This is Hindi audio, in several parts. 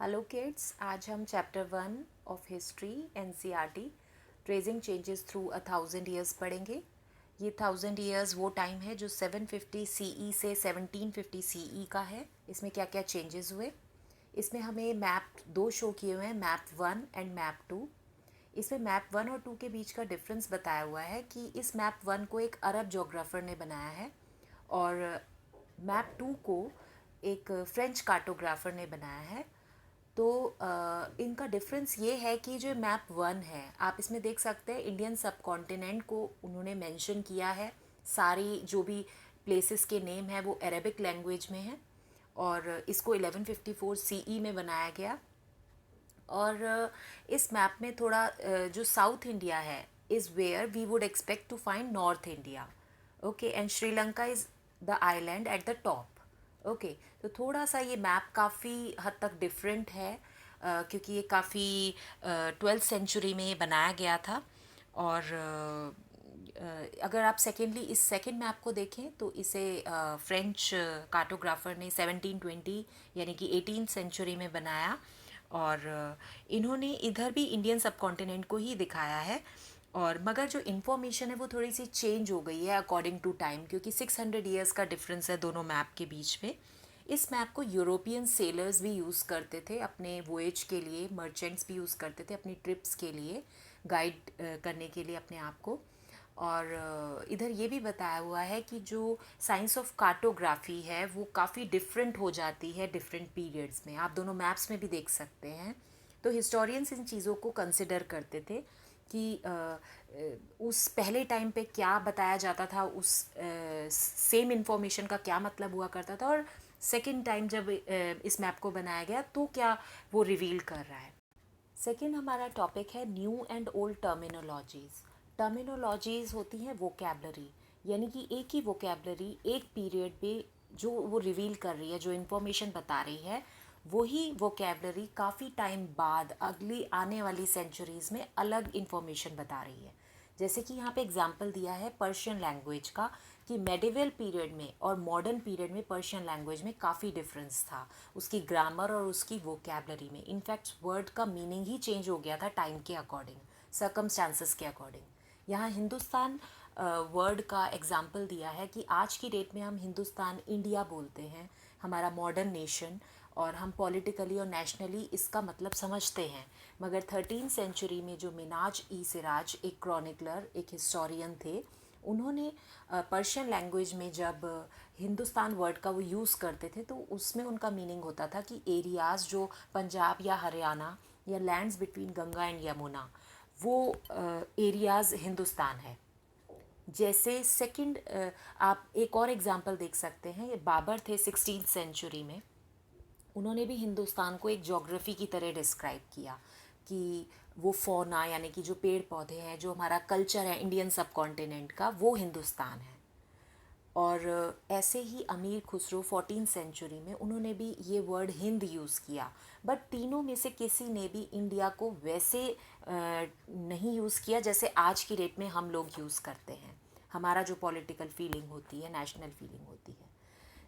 हेलो किड्स, आज हम chapter 1 of history NCERT tracing changes through 1000 years पढ़ेंगे। ये 1000 ईयर्स वो टाइम है जो 750 सीई से 1750 सीई का है। इसमें क्या क्या चेंजेस हुए, इसमें हमें मैप दो शो किए हुए हैं, मैप 1 एंड मैप 2। इसमें मैप 1 और 2 के बीच का डिफरेंस बताया हुआ है कि इस मैप 1 को एक अरब जोग्राफर ने बनाया है और मैप 2 को एक फ्रेंच कार्टोग्राफर ने बनाया है। तो इनका डिफरेंस ये है कि जो मैप 1 है, आप इसमें देख सकते हैं इंडियन सब कॉन्टिनेंट को उन्होंने मेंशन किया है। सारी जो भी प्लेसेस के नेम है वो अरेबिक लैंग्वेज में है और इसको 1154 सीई में बनाया गया। और इस मैप में थोड़ा जो साउथ इंडिया है is where we would expect to find north India. Okay, and Sri Lanka is the island at the top. Okay, तो थोड़ा सा ये मैप काफ़ी हद तक डिफरेंट है क्योंकि ये काफ़ी 12th सेंचुरी में ये बनाया गया था। और अगर आप सेकेंडली इस सेकेंड मैप को देखें तो इसे फ्रेंच कार्टोग्राफर ने 1720 यानी कि 18th सेंचुरी में बनाया और इन्होंने इधर भी इंडियन सब कॉन्टिनेंट को ही दिखाया है। और मगर जो इन्फॉर्मेशन है वो थोड़ी सी चेंज हो गई है अकॉर्डिंग टू टाइम, क्योंकि 600 ईयर्स का डिफरेंस है दोनों मैप के बीच में। इस मैप को यूरोपियन सेलर्स भी यूज़ करते थे अपने वोएज के लिए, मर्चेंट्स भी यूज़ करते थे अपनी ट्रिप्स के लिए, गाइड करने के लिए अपने आप को। और इधर ये भी बताया हुआ है कि जो साइंस ऑफ कार्टोग्राफी है वो काफ़ी डिफरेंट हो जाती है डिफरेंट पीरियड्स में, आप दोनों मैप्स में भी देख सकते हैं। तो हिस्टोरियंस इन चीज़ों को कंसिडर करते थे कि उस पहले टाइम पे क्या बताया जाता था, उस सेम इंफॉर्मेशन का क्या मतलब हुआ करता था, और सेकंड टाइम जब इस मैप को बनाया गया तो क्या वो रिवील कर रहा है। सेकेंड हमारा टॉपिक है new and old terminologies. Terminologies होती हैं वोकेबलरी, यानी कि एक ही वोकेबलरी एक पीरियड पे जो वो रिवील कर रही है, जो इन्फॉर्मेशन बता रही है, वही वोकेबलरी काफ़ी टाइम बाद अगली आने वाली सेंचुरीज़ में अलग इन्फॉर्मेशन बता रही है। जैसे कि यहाँ पे एग्जांपल दिया है पर्शियन लैंग्वेज का, कि मेडिवल पीरियड में और मॉडर्न पीरियड में पर्शियन लैंग्वेज में काफ़ी डिफरेंस था, उसकी ग्रामर और उसकी वोकेबलरी में। इनफैक्ट वर्ड का मीनिंग ही चेंज हो गया था टाइम के अकॉर्डिंग, सर्कमस्टांसेस के अकॉर्डिंग। यहाँ हिंदुस्तान वर्ड का एग्जाम्पल दिया है कि आज की डेट में हम हिंदुस्तान इंडिया बोलते हैं, हमारा मॉडर्न नेशन, और हम पॉलिटिकली और नेशनली इसका मतलब समझते हैं। मगर 13th सेंचुरी में जो मिनाज ई सिराज एक क्रॉनिकलर, एक हिस्टोरियन थे, उन्होंने पर्शियन लैंग्वेज में जब हिंदुस्तान वर्ड का वो यूज़ करते थे तो उसमें उनका मीनिंग होता था कि एरियाज़ जो पंजाब या हरियाणा या lands between Ganga and Yamuna, वो एरियाज़ हिंदुस्तान है। जैसे सेकंड आप एक और एग्जांपल देख सकते हैं, ये बाबर थे 16th सेंचुरी में, उन्होंने भी हिंदुस्तान को एक ज्योग्राफी की तरह डिस्क्राइब किया कि वो फौना यानी कि जो पेड़ पौधे हैं, जो हमारा कल्चर है इंडियन सब कॉन्टिनेंट का, वो हिंदुस्तान है। और ऐसे ही अमीर खुसरो 14th सेंचुरी में उन्होंने भी ये वर्ड हिंद यूज़ किया। बट तीनों में से किसी ने भी इंडिया को वैसे नहीं यूज़ किया जैसे आज की डेट में हम लोग यूज़ करते हैं, हमारा जो पॉलिटिकल फीलिंग होती है, नेशनल फीलिंग होती है।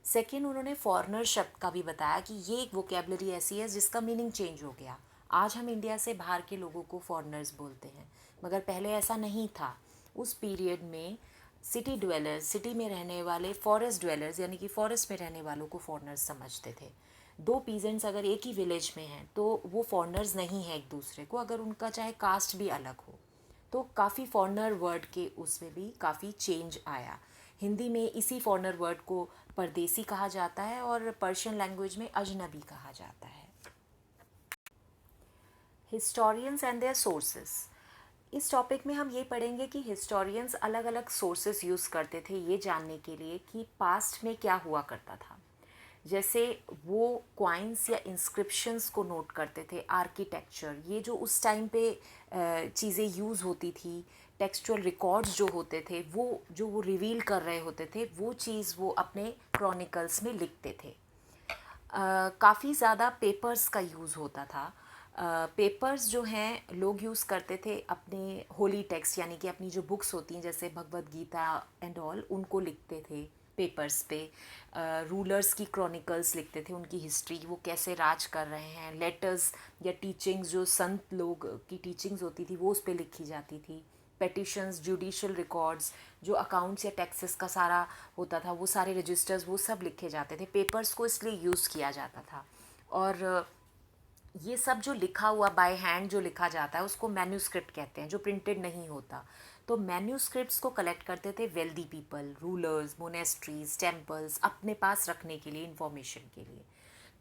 सेकेंड, उन्होंने फॉरेनर शब्द का भी बताया कि ये एक वोकेबलरी ऐसी है जिसका मीनिंग चेंज हो गया। आज हम इंडिया से बाहर के लोगों को फॉरेनर्स बोलते हैं, मगर पहले ऐसा नहीं था। उस पीरियड में सिटी ड्वेलर्स, सिटी में रहने वाले, फॉरेस्ट ड्वेलर्स यानी कि फॉरेस्ट में रहने वालों को फॉरेनर्स समझते थे। दो पीजेंट्स अगर एक ही विलेज में हैं तो वो फॉरेनर्स नहीं है एक दूसरे को, अगर उनका चाहे कास्ट भी अलग हो। तो काफ़ी फॉरेनर वर्ड के उसमें भी काफ़ी चेंज आया। हिंदी में इसी फॉरेनर वर्ड को परदेसी कहा जाता है और पर्शियन लैंग्वेज में अजनबी कहा जाता है। Historians and their sources. इस टॉपिक में हम ये पढ़ेंगे कि हिस्टोरियंस अलग अलग सोर्सेस यूज़ करते थे ये जानने के लिए कि पास्ट में क्या हुआ करता था। जैसे वो क्वाइंस या इंस्क्रिप्शंस को नोट करते थे, आर्किटेक्चर, ये जो उस टाइम पे चीज़ें यूज़ होती थी, टेक्सचुअल रिकॉर्ड्स जो होते थे, वो रिवील कर रहे होते थे, वो चीज़ वो अपने क्रॉनिकल्स में लिखते थे। काफ़ी ज़्यादा पेपर्स का यूज़ होता था। पेपर्स जो हैं लोग यूज़ करते थे अपने होली टेक्स्ट यानी कि अपनी जो बुक्स होती हैं जैसे भगवत गीता एंड ऑल, उनको लिखते थे। पेपर्स पे रूलर्स की क्रॉनिकल्स लिखते थे, उनकी हिस्ट्री, वो कैसे राज कर रहे हैं। लेटर्स या टीचिंग्स, जो संत लोग की टीचिंग्स होती थी वो उस पर लिखी जाती थी। पेटिशंस, जुडिशियल रिकॉर्ड्स, जो अकाउंट्स या टैक्सेस का सारा होता था, वो सारे रजिस्टर्स वो सब लिखे जाते थे। पेपर्स को इसलिए यूज़ किया जाता था। और ये सब जो लिखा हुआ बाय हैंड जो लिखा जाता है उसको मैन्यूस्क्रिप्ट कहते हैं, जो प्रिंटेड नहीं होता। तो मैन्यूस्क्रिप्ट्स को कलेक्ट करते थे wealthy people, rulers, monasteries, temples, अपने पास रखने के लिए, इंफॉर्मेशन के लिए।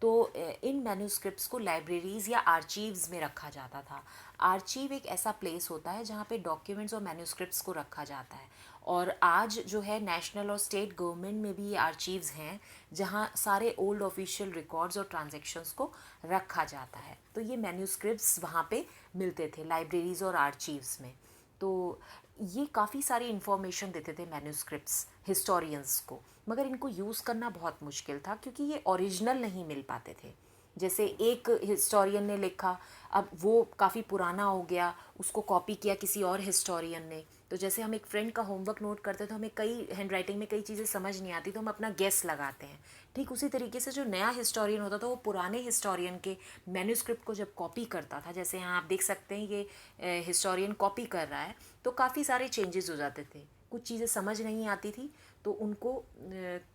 तो इन मैन्यूस्क्रिप्ट्स को लाइब्रेरीज या आर्चीव्स में रखा जाता था। आर्चीव एक ऐसा प्लेस होता है जहाँ पे डॉक्यूमेंट्स और मैन्यूस्क्रिप्ट्स को रखा जाता है। और आज जो है नेशनल और स्टेट गवर्नमेंट में भी ये आर्चीव्स हैं जहाँ सारे ओल्ड ऑफिशियल रिकॉर्ड्स और ट्रांजैक्शंस को रखा जाता है। तो ये मैन्यूस्क्रिप्ट्स वहाँ पे मिलते थे लाइब्रेरीज और आर्चीव्स में। तो ये काफ़ी सारी इन्फॉर्मेशन देते थे मैन्यूस्क्रिप्ट्स हिस्टोरियंस को, मगर इनको यूज़ करना बहुत मुश्किल था क्योंकि ये ओरिजिनल नहीं मिल पाते थे। जैसे एक हिस्टोरियन ने लिखा, अब वो काफ़ी पुराना हो गया, उसको कॉपी किया किसी और हिस्टोरियन ने। तो जैसे हम एक फ्रेंड का होमवर्क नोट करते तो हमें कई हैंड राइटिंग में कई चीज़ें समझ नहीं आती तो हम अपना गेस लगाते हैं। ठीक उसी तरीके से जो नया हिस्टोरियन होता था वो पुराने हिस्टोरियन के मैन्यूस्क्रिप्ट को जब कॉपी करता था, जैसे यहाँ आप देख सकते हैं ये हिस्टोरियन कॉपी कर रहा है, तो काफ़ी सारे चेंजेस हो जाते थे। कुछ चीज़ें समझ नहीं आती थी तो उनको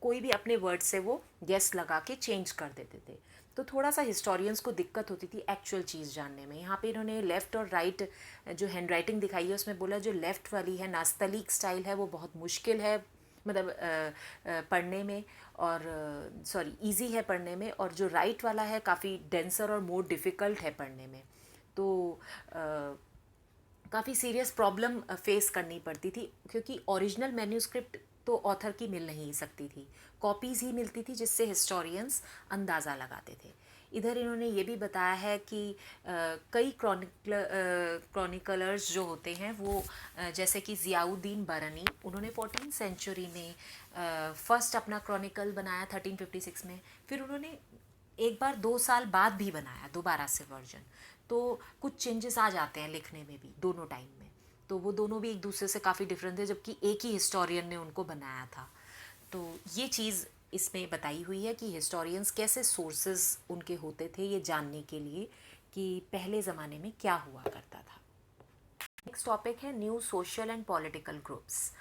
कोई भी अपने वर्ड से वो गेस लगा के चेंज कर देते थे। तो थोड़ा सा हिस्टोरियंस को दिक्कत होती थी एक्चुअल चीज़ जानने में। यहाँ पे इन्होंने लेफ़्ट और राइट जो हैंड राइटिंग दिखाई है उसमें बोला जो लेफ़्ट वाली है नास्तलीक स्टाइल है वो बहुत मुश्किल है, मतलब पढ़ने में, और सॉरी इजी है पढ़ने में, और जो राइट वाला है काफ़ी डेंसर और मोर डिफ़िकल्ट है पढ़ने में। तो काफ़ी सीरियस प्रॉब्लम फेस करनी पड़ती थी क्योंकि ओरिजिनल मैन्यूस्क्रिप्ट तो ऑथर की मिल नहीं सकती थी, कॉपीज़ ही मिलती थी जिससे हिस्टोरियंस अंदाज़ा लगाते थे। इधर इन्होंने ये भी बताया है कि कई क्रॉनिकलर्स जो होते हैं वो जैसे कि ज़ियाउद्दीन बरनी, उन्होंने 14th सेंचुरी में फर्स्ट अपना क्रॉनिकल बनाया 1356 में। फिर उन्होंने एक बार 2 साल बाद भी बनाया दोबारा से वर्जन। तो कुछ चेंजेस आ जाते हैं लिखने में भी दोनों टाइम में। तो वो दोनों भी एक दूसरे से काफ़ी डिफरेंट थे जबकि एक ही हिस्टोरियन ने उनको बनाया था। तो ये चीज़ इसमें बताई हुई है कि हिस्टोरियंस कैसे सोर्सेज उनके होते थे ये जानने के लिए कि पहले ज़माने में क्या हुआ करता था। नेक्स्ट टॉपिक है new social and political groups.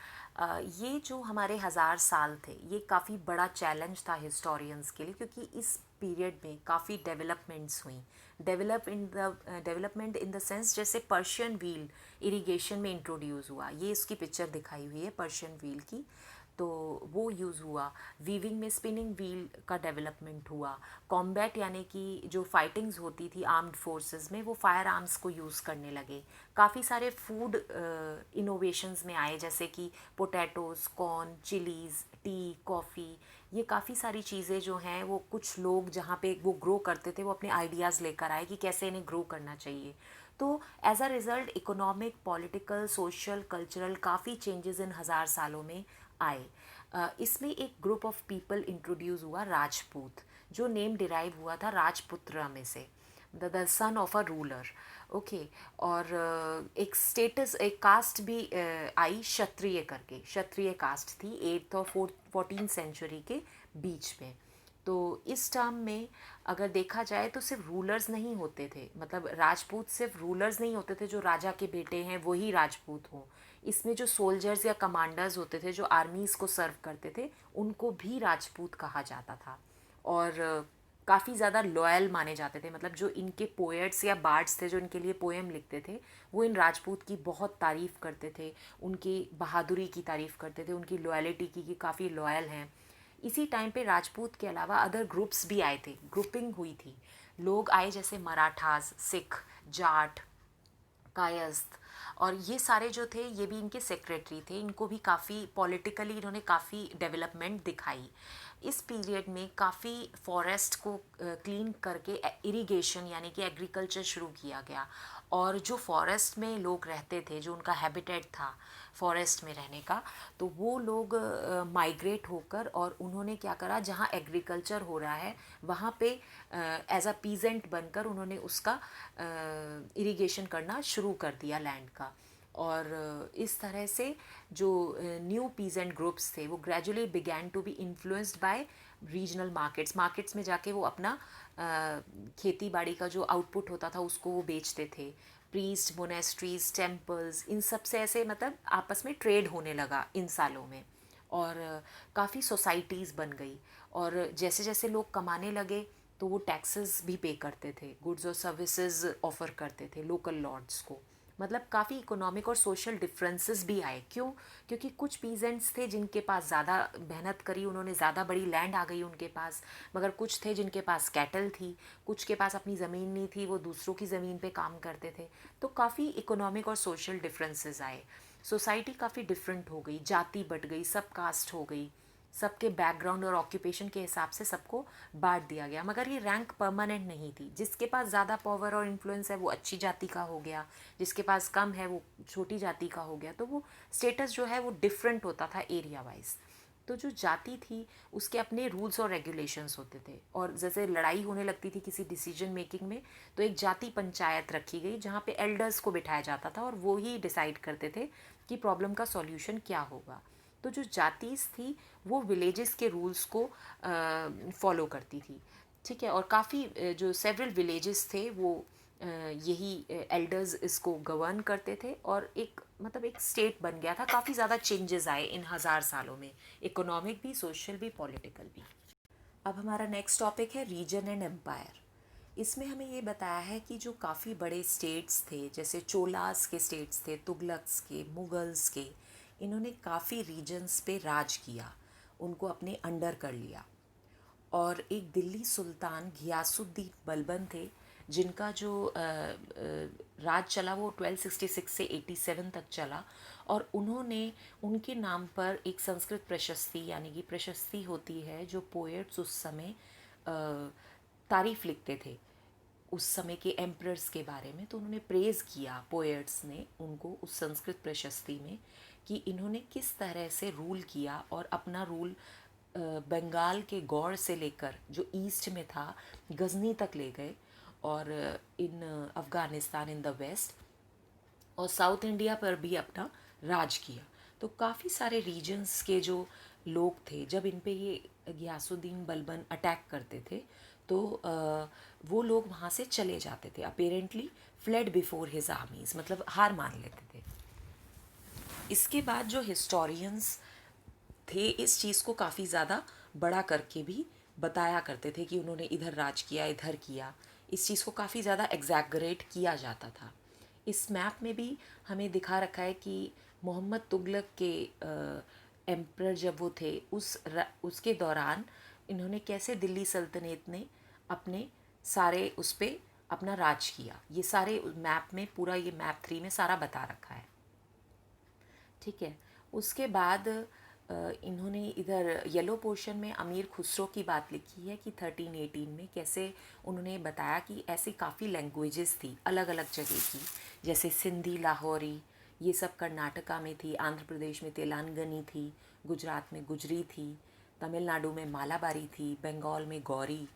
ये जो हमारे 1000 साल थे ये काफ़ी बड़ा चैलेंज था हिस्टोरियंस के लिए क्योंकि इस पीरियड में काफ़ी डेवलपमेंट्स हुई। डेवलपमेंट इन द सेंस जैसे पर्शियन व्हील इरिगेशन में इंट्रोड्यूस हुआ, ये इसकी पिक्चर दिखाई हुई है पर्शियन व्हील की, तो वो यूज़ हुआ। वीविंग में स्पिनिंग व्हील का डेवलपमेंट हुआ। कॉम्बैट यानी कि जो फाइटिंग्स होती थी आर्म्ड फोर्सेस में वो फायर आर्म्स को यूज़ करने लगे। काफ़ी सारे फूड इनोवेशंस में आए जैसे कि potatoes, corn, chillies, T, coffee, ये काफ़ी सारी चीज़ें जो हैं वो कुछ लोग जहाँ पे वो ग्रो करते थे वो अपने आइडियाज़ लेकर आए कि कैसे इन्हें ग्रो करना चाहिए। तो as a result economic, political, social, cultural काफ़ी चेंजेस इन 1000 सालों में आए। इसमें एक ग्रुप ऑफ पीपल इंट्रोड्यूस हुआ, राजपूत, जो नेम डिराइव हुआ था राजपुत्र में से, the son of a ruler. Okay, और एक स्टेटस, एक कास्ट भी आई क्षत्रिय करके, क्षत्रिय कास्ट थी 8th और 14th सेंचुरी के बीच में। तो इस टर्म में अगर देखा जाए तो सिर्फ रूलर्स नहीं होते थे, मतलब राजपूत सिर्फ रूलर्स नहीं होते थे जो राजा के बेटे हैं वही राजपूत हों। इसमें जो सोल्जर्स या कमांडर्स होते थे जो आर्मीज़ को सर्व करते थे उनको भी राजपूत कहा जाता था। और काफ़ी ज़्यादा लॉयल माने जाते थे, मतलब जो इनके पोएट्स या बार्ड्स थे जो इनके लिए पोएम लिखते थे वो इन राजपूत की बहुत तारीफ़ करते थे, उनकी बहादुरी की तारीफ़ करते थे, उनकी लॉयलिटी की कि काफ़ी लॉयल हैं। इसी टाइम पे राजपूत के अलावा अदर ग्रुप्स भी आए थे, ग्रुपिंग हुई थी, लोग आए जैसे मराठास, सिख, जाट, कायस्थ, और ये सारे जो थे ये भी इनके सेक्रेटरी थे। इनको भी काफ़ी पॉलिटिकली इन्होंने काफ़ी डेवलपमेंट दिखाई। इस पीरियड में काफ़ी फॉरेस्ट को क्लीन करके इरिगेशन यानी कि एग्रीकल्चर शुरू किया गया। और जो फॉरेस्ट में लोग रहते थे, जो उनका हैबिटेट था फॉरेस्ट में रहने का, तो वो लोग माइग्रेट होकर और उन्होंने क्या करा, जहाँ एग्रीकल्चर हो रहा है वहाँ पे एज अ पीजेंट बनकर उन्होंने उसका इरिगेशन करना शुरू कर दिया लैंड का। और इस तरह से जो न्यू पीजेंट ग्रुप्स थे वो gradually began to be influenced by regional markets में जाके वो अपना खेती बाड़ी का जो आउटपुट होता था उसको वो बेचते थे। प्रीस्ट, मोनेस्ट्रीज, टेम्पल्स, इन सब से ऐसे मतलब आपस में ट्रेड होने लगा इन सालों में। और काफ़ी सोसाइटीज़ बन गई। और जैसे जैसे लोग कमाने लगे तो वो टैक्सेस भी पे करते थे, गुड्स और सर्विसेज ऑफर करते थे लोकल लॉर्ड्स को। मतलब काफ़ी इकोनॉमिक और सोशल डिफरेंसेस भी आए। क्यों? क्योंकि कुछ पीजेंट्स थे जिनके पास ज़्यादा मेहनत करी, उन्होंने ज़्यादा बड़ी लैंड आ गई उनके पास। मगर कुछ थे जिनके पास कैटल थी, कुछ के पास अपनी ज़मीन नहीं थी, वो दूसरों की ज़मीन पे काम करते थे। तो काफ़ी इकोनॉमिक और सोशल डिफरेंसेस आए। सोसाइटी काफ़ी डिफरेंट हो गई, जाति बट गई, सब कास्ट हो गई, सबके बैकग्राउंड और ऑक्यूपेशन के हिसाब से सबको बांट दिया गया। मगर ये रैंक परमानेंट नहीं थी। जिसके पास ज़्यादा पावर और इन्फ्लुएंस है वो अच्छी जाति का हो गया, जिसके पास कम है वो छोटी जाति का हो गया। तो वो स्टेटस जो है वो डिफरेंट होता था एरिया वाइज। तो जो जाति थी उसके अपने रूल्स और रेगुलेशंस होते थे। और जैसे लड़ाई होने लगती थी किसी डिसीजन मेकिंग में तो एक जाति पंचायत रखी गई जहाँ पे एल्डर्स को बिठाया जाता था और वो ही डिसाइड करते थे कि प्रॉब्लम का सॉल्यूशन क्या होगा। तो जो जातीज थी वो विलेजेस के रूल्स को फॉलो करती थी। ठीक है। और काफ़ी जो सेवरल विलेजेस थे वो यही एल्डर्स इसको गवर्न करते थे और एक मतलब एक स्टेट बन गया था। काफ़ी ज़्यादा चेंजेस आए इन 1000 सालों में, इकोनॉमिक भी, सोशल भी, पॉलिटिकल भी। अब हमारा नेक्स्ट टॉपिक है रीजन एंड एम्पायर। इसमें हमें ये बताया है कि जो काफ़ी बड़े स्टेट्स थे, जैसे चोलास के स्टेट्स थे, तुगलक्स के, मुगल्स के, इन्होंने काफ़ी रीजन्स पे राज किया, उनको अपने अंडर कर लिया। और एक दिल्ली सुल्तान घियासुद्दीन बलबन थे जिनका जो राज चला वो 1266 से 87 तक चला। और उन्होंने उनके नाम पर एक संस्कृत प्रशस्ति, यानी कि प्रशस्ति होती है जो पोएट्स उस समय तारीफ लिखते थे उस समय के एम्परर्स के बारे में। तो उन्होंने प्रेज़ किया, पोएट्स ने उनको उस संस्कृत प्रशस्ति में, कि इन्होंने किस तरह से रूल किया और अपना रूल बंगाल के गौड़ से लेकर जो ईस्ट में था गजनी तक ले गए, और इन अफ़गानिस्तान इन द वेस्ट और साउथ इंडिया पर भी अपना राज किया। तो काफ़ी सारे रीजन्स के जो लोग थे, जब इन पे ये गयासुद्दीन बलबन अटैक करते थे तो वो लोग वहाँ से चले जाते थे, apparently fled before his armies, मतलब हार मान लेते थे। इसके बाद जो हिस्टोरियंस थे इस चीज़ को काफ़ी ज़्यादा बड़ा करके भी बताया करते थे कि उन्होंने इधर राज किया, इधर किया। इस चीज़ को काफ़ी ज़्यादा एग्जैगरेट किया जाता था। इस मैप में भी हमें दिखा रखा है कि मोहम्मद तुगलक के एम्परर जब वो थे उसके दौरान इन्होंने कैसे दिल्ली सल्तनत ने अपने सारे उस पर अपना राज किया। ये सारे मैप में, पूरा ये मैप 3 में सारा बता रखा है। ठीक है। उसके बाद इन्होंने इधर येलो पोर्शन में अमीर खुसरो की बात लिखी है कि 1318 में कैसे उन्होंने बताया कि ऐसी काफ़ी लैंग्वेजेस थी अलग अलग जगह की, जैसे सिंधी, लाहौरी, ये सब कर्नाटका में थी, आंध्र प्रदेश में तेलंगानी थी, गुजरात में गुजरी थी, तमिलनाडु में मालाबारी थी, बंगाल में गौरी,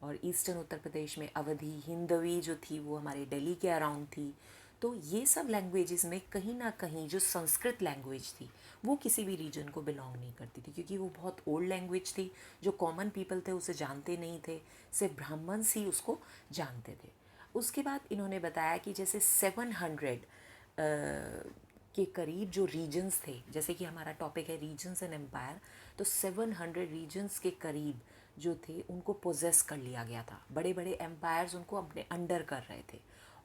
और ईस्टर्न उत्तर प्रदेश में अवधी, हिंदवी जो थी वो हमारे दिल्ली के अराउंड थी। तो ये सब लैंग्वेजेस में कहीं ना कहीं जो संस्कृत लैंग्वेज थी वो किसी भी रीजन को बिलोंग नहीं करती थी, क्योंकि वो बहुत ओल्ड लैंग्वेज थी। जो कॉमन पीपल थे उसे जानते नहीं थे, सिर्फ ब्राह्मण्स ही उसको जानते थे। उसके बाद इन्होंने बताया कि जैसे 700 के करीब जो रीजन्स थे, जैसे कि हमारा टॉपिक है रीजन्स एंड एम्पायर, तो 700 रीजन्स के करीब जो थे उनको पोजेस कर लिया गया था। बड़े बड़े एम्पायर्स उनको अपने अंडर कर रहे थे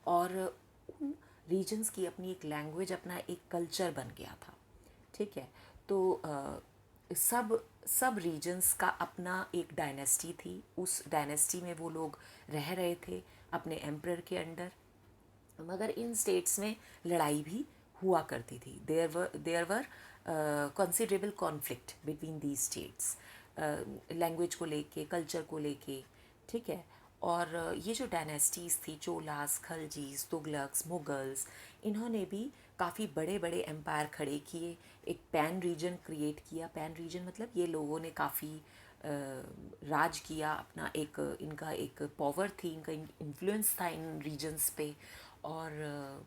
और उन रीजन्स की अपनी एक लैंग्वेज, अपना एक कल्चर बन गया था। ठीक है। तो सब सब रीजन्स का अपना एक डायनेस्टी थी, उस डायनेस्टी में वो लोग रह रहे थे अपने एम्परर के अंडर। मगर इन स्टेट्स में लड़ाई भी हुआ करती थी। There were considerable conflict between these states, language को लेके, कल्चर को लेके। ठीक है। और ये जो डायनेस्टीज़ थी, चोलास, खलजीज, तुगलक्स, मुगल्स, इन्होंने भी काफ़ी बड़े बड़े एम्पायर खड़े किए, एक पैन रीजन क्रिएट किया। पैन रीजन मतलब ये लोगों ने काफ़ी राज किया अपना, एक इनका एक पावर थी, इनका इन्फ्लुएंस था इन रीजन्स पे। और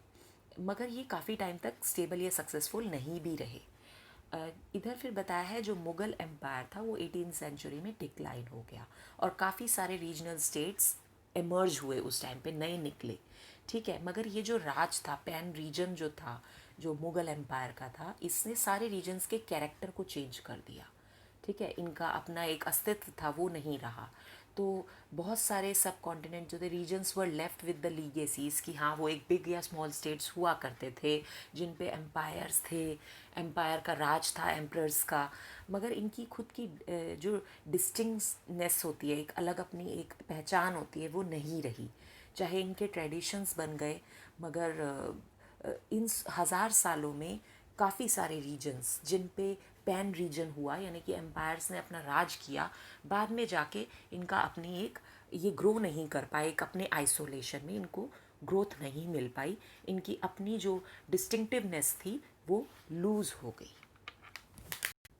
मगर ये काफ़ी टाइम तक स्टेबल या सक्सेसफुल नहीं भी रहे। इधर फिर बताया है जो मुग़ल एम्पायर था वो 18th सेंचुरी में डिक्लाइन हो गया और काफ़ी सारे रीजनल स्टेट्स इमर्ज हुए उस टाइम पे, नए निकले। ठीक है, मगर ये जो राज था, पैन रीजन जो था, जो मुग़ल एम्पायर का था, इसने सारे रीजन्स के कैरेक्टर को चेंज कर दिया। ठीक है, इनका अपना एक अस्तित्व था वो नहीं रहा। तो बहुत सारे सब कॉन्टिनेंट जो थे, regions were left with the legacies कि हाँ वो एक बिग या स्मॉल स्टेट्स हुआ करते थे जिन पे एम्पायर्स थे, एम्पायर का राज था एम्परर्स का, मगर इनकी खुद की जो डिस्टिंक्टनेस होती है, एक अलग अपनी एक पहचान होती है, वो नहीं रही। चाहे इनके ट्रेडिशंस बन गए, मगर इन 1000 सालों में काफ़ी सारे रीजन्स जिन पे पैन रीजन हुआ, यानी कि एम्पायर्स ने अपना राज किया, बाद में जाके इनका अपनी एक ये ग्रो नहीं कर पाए, एक अपने आइसोलेशन में इनको ग्रोथ नहीं मिल पाई, इनकी अपनी जो डिस्टिंक्टिवनेस थी वो लूज़ हो गई।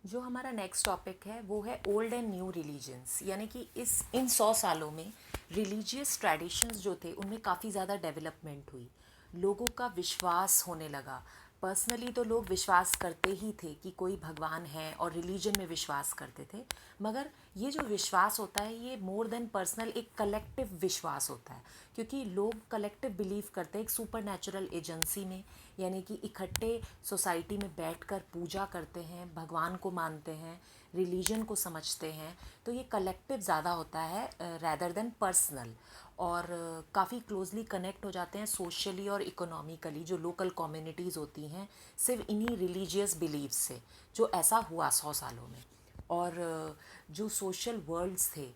जो हमारा नेक्स्ट टॉपिक है वो है ओल्ड एंड न्यू रिलीजन्स, यानी कि इन 100 सालों में रिलीजियस ट्रेडिशंस जो थे उनमें काफ़ी ज़्यादा डेवलपमेंट हुई, लोगों का विश्वास होने लगा। पर्सनली तो लोग विश्वास करते ही थे कि कोई भगवान है और रिलीजन में विश्वास करते थे, मगर ये जो विश्वास होता है ये मोर देन पर्सनल एक कलेक्टिव विश्वास होता है, क्योंकि लोग कलेक्टिव बिलीव करते हैं एक सुपर नेचुरल एजेंसी में, यानी कि इकट्ठे सोसाइटी में बैठकर पूजा करते हैं, भगवान को मानते हैं, रिलीजन को समझते हैं। तो ये कलेक्टिव ज़्यादा होता है रैदर देन पर्सनल, और काफ़ी क्लोजली कनेक्ट हो जाते हैं सोशली और इकोनॉमिकली, जो लोकल कम्युनिटीज़ होती हैं सिर्फ इन्हीं रिलीजियस बिलीव्स से, जो ऐसा हुआ 100 सालों में। और जो सोशल वर्ल्ड्स थे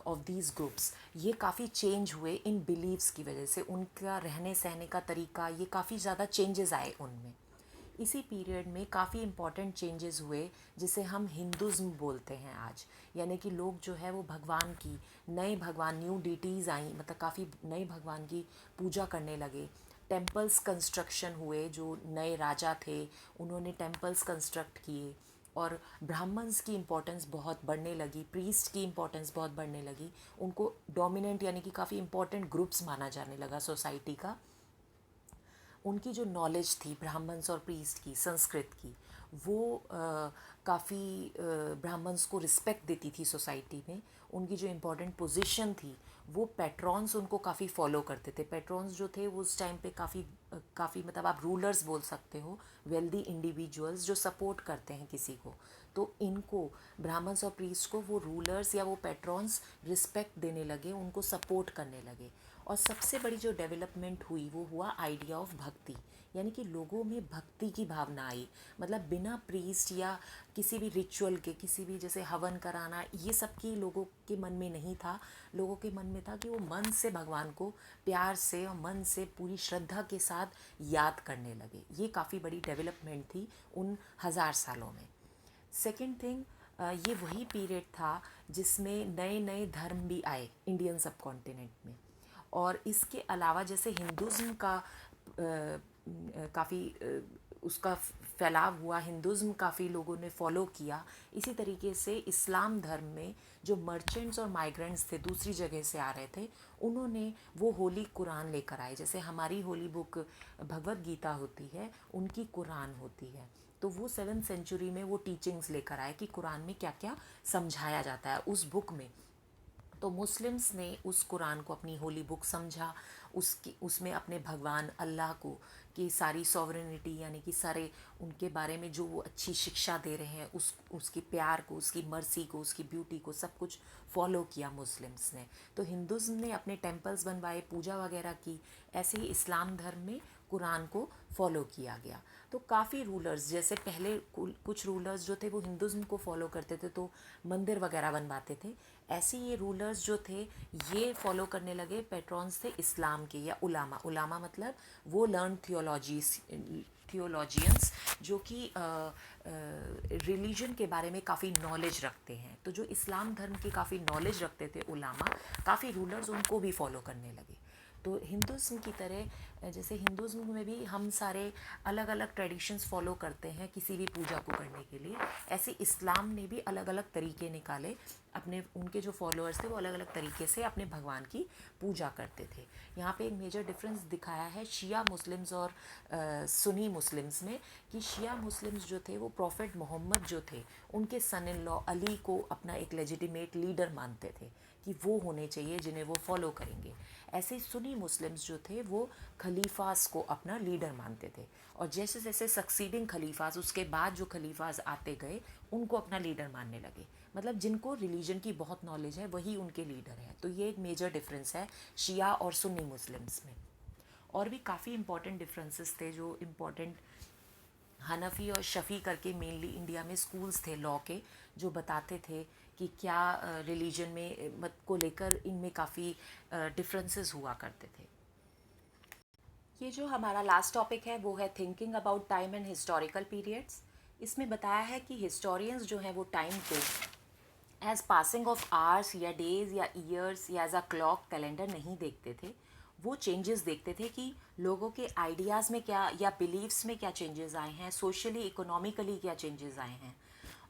ऑफ दीज ग्रुप्स, ये काफ़ी चेंज हुए इन बिलीव्स की वजह से, उनका रहने सहने का तरीका, ये काफ़ी ज़्यादा चेंजेस आए उनमें। इसी पीरियड में काफ़ी इम्पॉर्टेंट चेंजेस हुए जिसे हम हिंदुज़्म बोलते हैं आज, यानी कि लोग जो है वो भगवान की, नए भगवान, न्यू डिटीज़ आई, मतलब काफ़ी नए भगवान की पूजा करने लगे। टेम्पल्स कंस्ट्रक्शन हुए, जो नए राजा थे उन्होंने टेम्पल्स कंस्ट्रक्ट किए, और ब्राह्मण्स की इम्पोर्टेंस बहुत बढ़ने लगी, प्रीस्ट की इम्पोर्टेंस बहुत बढ़ने लगी, उनको डोमिनेंट यानी कि काफ़ी इम्पोर्टेंट ग्रुप्स माना जाने लगा सोसाइटी का। उनकी जो नॉलेज थी ब्राह्मण्स और प्रीस्ट की, संस्कृत की, वो काफ़ी ब्राह्मण्स को रिस्पेक्ट देती थी सोसाइटी में। उनकी जो इम्पोर्टेंट पोजीशन थी, वो पैट्रॉन्स उनको काफ़ी फॉलो करते थे। पैट्रॉन्स जो थे वो उस टाइम पे काफ़ी मतलब आप रूलर्स बोल सकते हो, वेल्दी इंडिविजुअल्स जो सपोर्ट करते हैं किसी को। तो इनको, ब्राह्मण्स और प्रीस्ट को, वो रूलर्स या वो पैट्रॉन्स रिस्पेक्ट देने लगे, उनको सपोर्ट करने लगे। और सबसे बड़ी जो डेवलपमेंट हुई वो हुआ आइडिया ऑफ भक्ति, यानी कि लोगों में भक्ति की भावना आई। मतलब बिना प्रीस्ट या किसी भी रिचुअल के, किसी भी जैसे हवन कराना, ये सब की लोगों के मन में नहीं था। लोगों के मन में था कि वो मन से भगवान को प्यार से और मन से पूरी श्रद्धा के साथ याद करने लगे। ये काफ़ी बड़ी डेवलपमेंट थी उन 1000 सालों में। सेकेंड थिंग, ये वही पीरियड था जिसमें नए नए धर्म भी आए इंडियन सब कॉन्टिनेंट में। और इसके अलावा जैसे हिंदुज़्म का काफ़ी उसका फैलाव हुआ, हिंदुज़्म काफ़ी लोगों ने फॉलो किया, इसी तरीके से इस्लाम धर्म में जो मर्चेंट्स और माइग्रेंट्स थे, दूसरी जगह से आ रहे थे, उन्होंने वो होली कुरान लेकर आए। जैसे हमारी होली बुक भगवत गीता होती है, उनकी कुरान होती है। तो वो 7th सेंचुरी में वो टीचिंग्स लेकर आए कि कुरान में क्या क्या समझाया जाता है उस बुक में। तो मुस्लिम्स ने उस कुरान को अपनी होली बुक समझा, उसमें अपने भगवान अल्लाह को की सारी सॉवरेनिटी, यानी कि सारे उनके बारे में जो वो अच्छी शिक्षा दे रहे हैं, उसकी प्यार को, उसकी मर्सी को, उसकी ब्यूटी को, सब कुछ फॉलो किया मुस्लिम्स ने। तो हिंदुज़्म ने अपने टेम्पल्स बनवाए, पूजा वगैरह की। ऐसे ही इस्लाम धर्म में कुरान को फॉलो किया गया। तो काफ़ी रूलर्स, जैसे पहले कुछ रूलर्स जो थे वो हिंदुज़्म को फॉलो करते थे तो मंदिर वगैरह बनवाते थे, ऐसे ये रूलर्स जो थे ये फॉलो करने लगे, पैट्रॉन्स थे इस्लाम के या उलामा। उलामा मतलब वो लर्न थियोलॉजियंस जो कि रिलीजन के बारे में काफ़ी नॉलेज रखते हैं। तो जो इस्लाम धर्म की काफ़ी नॉलेज रखते थे उलामा, काफ़ी रूलर्स उनको भी फॉलो करने लगे। तो हिंदुज़्म की तरह जैसे हिंदुज़्म में भी हम सारे अलग अलग ट्रेडिशंस फॉलो करते हैं किसी भी पूजा को करने के लिए, ऐसे इस्लाम ने भी अलग अलग तरीके निकाले अपने, उनके जो फॉलोअर्स थे वो अलग अलग तरीके से अपने भगवान की पूजा करते थे। यहाँ पे एक मेजर डिफरेंस दिखाया है शिया मुस्लिम्स और सुन्नी मुस्लिम्स में, कि शिया मुस्लिम्स जो थे वो प्रॉफिट मोहम्मद जो थे उनके सन इन लॉ अली को अपना एक लेजिटिमेट लीडर मानते थे कि वो होने चाहिए जिन्हें वो फॉलो करेंगे। ऐसे ही सुन्नी मुस्लिम्स जो थे वो खलीफास को अपना लीडर मानते थे, और जैसे जैसे सक्सीडिंग खलीफास, उसके बाद जो खलीफास आते गए उनको अपना लीडर मानने लगे। मतलब जिनको रिलीजन की बहुत नॉलेज है वही उनके लीडर हैं। तो ये एक मेजर डिफरेंस है शिया और सुन्नी मुस्लिम्स में। और भी काफ़ी इंपॉर्टेंट डिफरेंसेस थे जो इम्पॉर्टेंट, हनफी और शफ़ी करके मेनली इंडिया में स्कूल्स थे लॉ के, जो बताते थे कि क्या रिलीजन में मत को लेकर इनमें काफ़ी डिफरेंसेस हुआ करते थे। ये जो हमारा लास्ट टॉपिक है वो है thinking about time and historical periods. इसमें बताया है कि हिस्टोरियंस जो हैं वो टाइम को एज पासिंग ऑफ आवर्स या डेज या ईयर्स या एज अ क्लॉक कैलेंडर नहीं देखते थे। वो चेंजेस देखते थे कि लोगों के आइडियाज़ में क्या या बिलीव्स में क्या चेंजेस आए हैं, सोशली इकोनॉमिकली क्या चेंजेस आए हैं,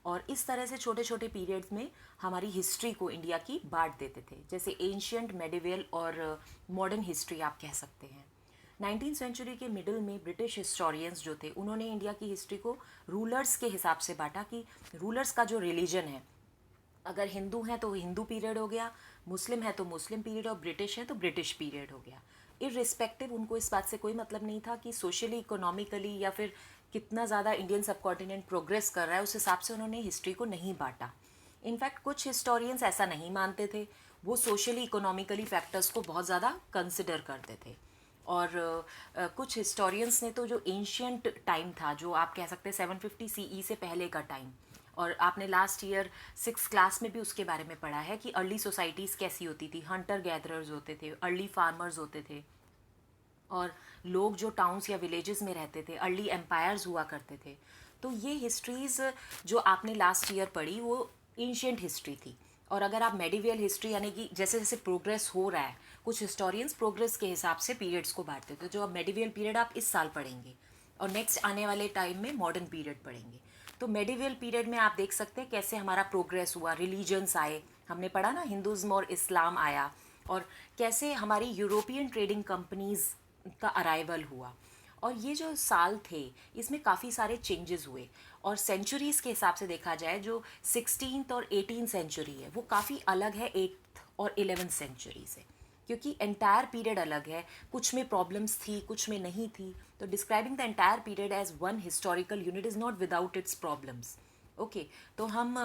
और इस तरह से छोटे छोटे पीरियड्स में हमारी हिस्ट्री को इंडिया की बांट देते थे, जैसे एंशियंट, मेडिवल और मॉडर्न हिस्ट्री आप कह सकते हैं। 19th सेंचुरी के मिडिल में ब्रिटिश हिस्टोरियंस जो थे उन्होंने इंडिया की हिस्ट्री को रूलर्स के हिसाब से बांटा, कि रूलर्स का जो रिलीजन है, अगर हिंदू हैं तो हिंदू पीरियड हो गया, मुस्लिम है तो मुस्लिम पीरियड, और ब्रिटिश है तो ब्रिटिश पीरियड हो गया। इररिस्पेक्टिव, उनको इस बात से कोई मतलब नहीं था कि सोशली इकोनॉमिकली या फिर कितना ज़्यादा इंडियन सब कॉन्टिनेंट प्रोग्रेस कर रहा है, उस हिसाब से उन्होंने हिस्ट्री को नहीं बांटा। इनफैक्ट कुछ हिस्टोरियंस ऐसा नहीं मानते थे, वो सोशली इकोनॉमिकली फैक्टर्स को बहुत ज़्यादा कंसिडर करते थे। और कुछ हिस्टोरियंस ने तो जो एंशियंट टाइम था, जो आप कह सकते हैं 750 सीई से पहले का टाइम, और आपने लास्ट ईयर 6th क्लास में भी उसके बारे में पढ़ा है कि अर्ली सोसाइटीज़ कैसी होती थी, हंटर गैदरर्स होते थे, अर्ली फार्मर्स होते थे, और लोग जो टाउन्स या विलेजेस में रहते थे, अर्ली एम्पायर्स हुआ करते थे। तो ये हिस्ट्रीज़ जो आपने लास्ट ईयर पढ़ी वो एंशियंट हिस्ट्री थी। और अगर आप मेडिवल हिस्ट्री, यानी कि जैसे जैसे प्रोग्रेस हो रहा है, कुछ हिस्टोरियंस प्रोग्रेस के हिसाब से पीरियड्स को बांटते थे, जो अब मेडिवल पीरियड आप इस साल पढ़ेंगे और नेक्स्ट आने वाले टाइम में मॉडर्न पीरियड पढ़ेंगे। तो मेडिवल पीरियड में आप देख सकते हैं कैसे हमारा प्रोग्रेस हुआ, रिलीजन्स आए, हमने पढ़ा ना, हिंदुज़्म और इस्लाम आया, और कैसे हमारी यूरोपियन ट्रेडिंग कंपनीज़ का अराइवल हुआ। और ये जो साल थे इसमें काफ़ी सारे चेंजेस हुए, और सेंचुरीज़ के हिसाब से देखा जाए जो 16th और 18th सेंचुरी है वो काफ़ी अलग है 8th और 11th सेंचुरी से, क्योंकि एंटायर पीरियड अलग है, कुछ में प्रॉब्लम्स थी कुछ में नहीं थी। तो describing the entire period as one historical unit is not without its problems. Okay, तो हम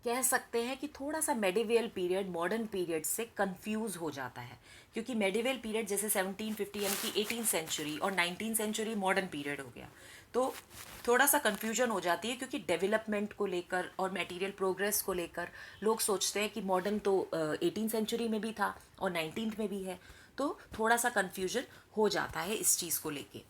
कह सकते हैं कि थोड़ा सा मेडिवल पीरियड मॉडर्न पीरियड से कंफ्यूज हो जाता है, क्योंकि मेडिवल पीरियड जैसे 1750 यानी कि 18th सेंचुरी और 19th सेंचुरी मॉडर्न पीरियड हो गया, तो थोड़ा सा कन्फ्यूजन हो जाती है, क्योंकि डेवलपमेंट को लेकर और मटेरियल प्रोग्रेस को लेकर लोग सोचते हैं कि मॉडर्न तो 18th सेंचुरी में भी था और 19th में भी है, तो थोड़ा सा कन्फ्यूजन हो जाता है इस चीज़ को लेके।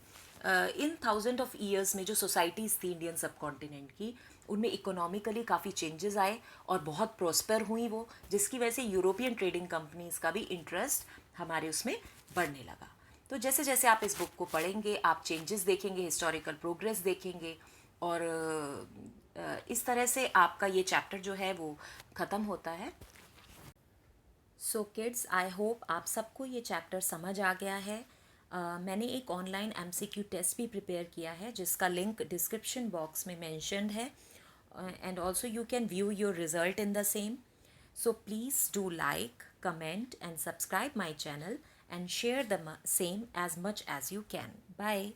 इन 1000 ऑफ ईयर्स में जो सोसाइटीज़ थी इंडियन सब कॉन्टिनेंट की, उनमें इकोनॉमिकली काफ़ी चेंजेस आए और बहुत प्रॉस्पर हुई वो, जिसकी वजह से यूरोपियन ट्रेडिंग कंपनीज़ का भी इंटरेस्ट हमारे उसमें बढ़ने लगा। तो जैसे जैसे आप इस बुक को पढ़ेंगे आप चेंजेस देखेंगे, हिस्टोरिकल प्रोग्रेस देखेंगे, और इस तरह से आपका ये चैप्टर जो है वो ख़त्म होता है। सो किड्स, आई होप आप सबको ये चैप्टर समझ आ गया है। मैंने एक ऑनलाइन MCQ टेस्ट भी प्रिपेयर किया है जिसका लिंक डिस्क्रिप्शन बॉक्स में मेंशन्ड है, and also you can view your result in the same. So please do like, comment and subscribe my channel and share the same as much as you can. Bye.